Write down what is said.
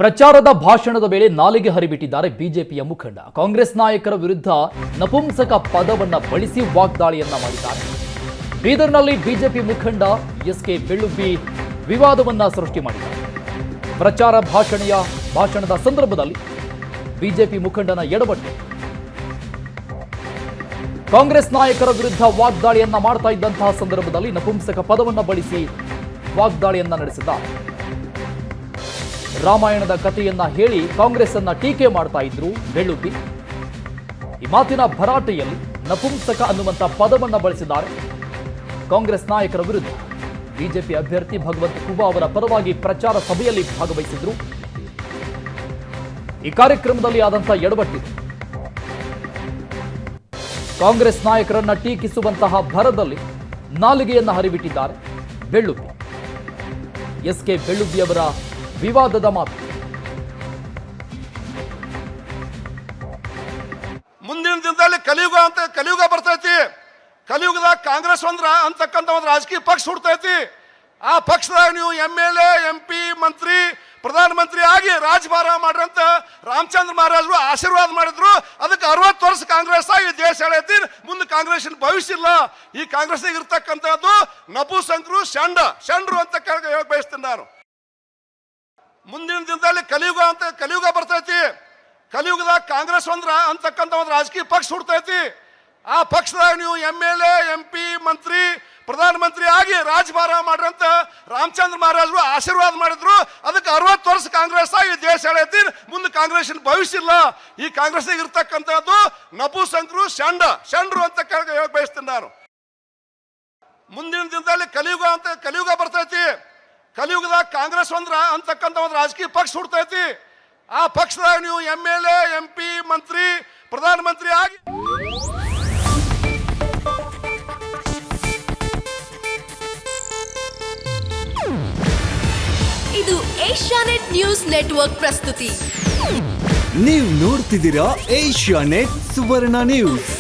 ಪ್ರಚಾರದ ಭಾಷಣದ ವೇಳೆ ನಾಲಿಗೆ ಹರಿಬಿಟ್ಟಿದ್ದಾರೆ ಬಿಜೆಪಿಯ ಮುಖಂಡ. ಕಾಂಗ್ರೆಸ್ ನಾಯಕರ ವಿರುದ್ಧ ನಪುಂಸಕ ಪದವನ್ನ ಬಳಸಿ ವಾಗ್ದಾಳಿಯನ್ನ ಮಾಡಿದ್ದಾರೆ. ಬೀದರ್ನಲ್ಲಿ ಬಿಜೆಪಿ ಮುಖಂಡ ಎಸ್ಕೆ ಬೆಳ್ಳುಬ್ಬಿ ವಿವಾದವನ್ನ ಸೃಷ್ಟಿ ಮಾಡಿದ್ದಾರೆ. ಪ್ರಚಾರ ಭಾಷಣದ ಸಂದರ್ಭದಲ್ಲಿ ಬಿಜೆಪಿ ಮುಖಂಡನ ಎಡವಟ್ಟು. ಕಾಂಗ್ರೆಸ್ ನಾಯಕರ ವಿರುದ್ಧ ವಾಗ್ದಾಳಿಯನ್ನ ಮಾಡ್ತಾ ಇದ್ದಂತಹ ಸಂದರ್ಭದಲ್ಲಿ ನಪುಂಸಕ ಪದವನ್ನ ಬಳಸಿ ವಾಗ್ದಾಳಿಯನ್ನ ನಡೆಸಿದ್ದಾರೆ. ರಾಮಾಯಣದ ಕಥೆಯನ್ನ ಹೇಳಿ ಕಾಂಗ್ರೆಸ್ ಅನ್ನ ಟೀಕೆ ಮಾಡ್ತಾ ಇದ್ರು ಬೆಳ್ಳುಬ್ಬಿ. ಈ ಮಾತಿನ ಭರಾಟೆಯಲ್ಲಿ ನಪುಂಸಕ ಅನ್ನುವಂತ ಪದವನ್ನ ಬಳಸಿದ್ದಾರೆ. ಕಾಂಗ್ರೆಸ್ ನಾಯಕರ ವಿರುದ್ಧ ಬಿಜೆಪಿ ಅಭ್ಯರ್ಥಿ ಭಗವಂತ ಖೂಬಾ ಅವರ ಪರವಾಗಿ ಪ್ರಚಾರ ಸಭೆಯಲ್ಲಿ ಭಾಗವಹಿಸಿದ್ರು. ಈ ಕಾರ್ಯಕ್ರಮದಲ್ಲಿ ಆದಂತಹ ಎಡವಟ್ಟಿದೆ. ಕಾಂಗ್ರೆಸ್ ನಾಯಕರನ್ನ ಟೀಕಿಸುವಂತಹ ಭರದಲ್ಲಿ ನಾಲಿಗೆಯನ್ನ ಹರಿಬಿಟ್ಟಿದ್ದಾರೆ ಬೆಳ್ಳುಬ್ಬಿ. ಎಸ್ಕೆ ಬೆಳ್ಳುಬ್ಬಿ ಅವರ ವಿವಾದದ ಮಾತು. ಮುಂದಿನ ದಿನದಲ್ಲಿ ಕಲಿಯುಗ ಬರ್ತೈತಿ. ಕಲಿಯುಗದಾಗ ಕಾಂಗ್ರೆಸ್ ಅಂತಕ್ಕಂಥ ಒಂದು ರಾಜಕೀಯ ಪಕ್ಷ ಹುಡ್ತೈತಿ. ಆ ಪಕ್ಷದಾಗ ನೀವು MLA, MP, ಮಂತ್ರಿ, ಪ್ರಧಾನಮಂತ್ರಿ ಆಗಿ ರಾಜಭಾರ ಮಾಡ್ರಂತ ರಾಮಚಂದ್ರ ಮಹಾರಾಜರು ಆಶೀರ್ವಾದ ಮಾಡಿದ್ರು. ಅದಕ್ಕೆ 60 ವರ್ಷ ಕಾಂಗ್ರೆಸ್ ಆಗಿ ದೇಶ ಎಳೆತಿ. ಮುಂದೆ ಕಾಂಗ್ರೆಸ್ನ ಭವಿಷ್ಯ ಇಲ್ಲ. ಈ ಕಾಂಗ್ರೆಸ್ನಾಗ ಇರ್ತಕ್ಕಂಥದ್ದು ನಪುಂಸಕರು, ಶಂಡ್ರು ಅಂತ ಹೇಳಕ್ ಬಯಸ್ತೀನಿ ನಾನು. ಮುಂದಿನ ದಿನದಲ್ಲಿ ಕಲಿಯುಗ ಬರ್ತೈತಿ. ಕಲಿಯುಗದಾಗ ಕಾಂಗ್ರೆಸ್ ಅಂತಕ್ಕಂಥ ಒಂದು ರಾಜಕೀಯ ಪಕ್ಷ ಹುಡ್ತೈತಿ. ಆ ಪಕ್ಷದಾಗ ನೀವು MLA, MP, ಮಂತ್ರಿ, ಪ್ರಧಾನಮಂತ್ರಿ ಆಗಿ ರಾಜಭಾರ ಮಾಡ್ರಂತ ರಾಮಚಂದ್ರ ಮಹಾರಾಜರು ಆಶೀರ್ವಾದ ಮಾಡಿದ್ರು. ಅದಕ್ಕೆ 60 ವರ್ಷ ಕಾಂಗ್ರೆಸ್ ಆಗಿ ದೇಶ ಎಳೆತಿ. ಮುಂದೆ ಕಾಂಗ್ರೆಸ್ನ ಭವಿಷ್ಯ ಇಲ್ಲ. ಈ ಕಾಂಗ್ರೆಸ್ನಾಗ ಇರ್ತಕ್ಕಂಥದ್ದು ನಪುಂಸಕರು, ಶಂಡ್ರು ಅಂತ ಹೇಳಕ್ ಬಯಸ್ತೀನಿ ನಾನು. ಮುಂದಿನ ದಿನದಲ್ಲಿ ಕಲಿಯುಗ ಬರ್ತೈತಿ. ಕಲಿಯುಗದಾಗ ಕಾಂಗ್ರೆಸ್ ಅಂತಕ್ಕಂಥ ಒಂದು ರಾಜಕೀಯ ಪಕ್ಷ ಹುಡ್ತೈತಿ. ಆ ಪಕ್ಷದಾಗ ನೀವು MLA, MP, ಮಂತ್ರಿ, ಪ್ರಧಾನಮಂತ್ರಿ ಆಗಿ ಇದು ಏಷ್ಯಾನೆಟ್ ನ್ಯೂಸ್ ನೆಟ್ವರ್ಕ್ ಪ್ರಸ್ತುತಿ. ನೀವು ನೋಡ್ತಿದ್ದೀರಾ ಏಷ್ಯಾನೆಟ್ ಸುವರ್ಣ ನ್ಯೂಸ್.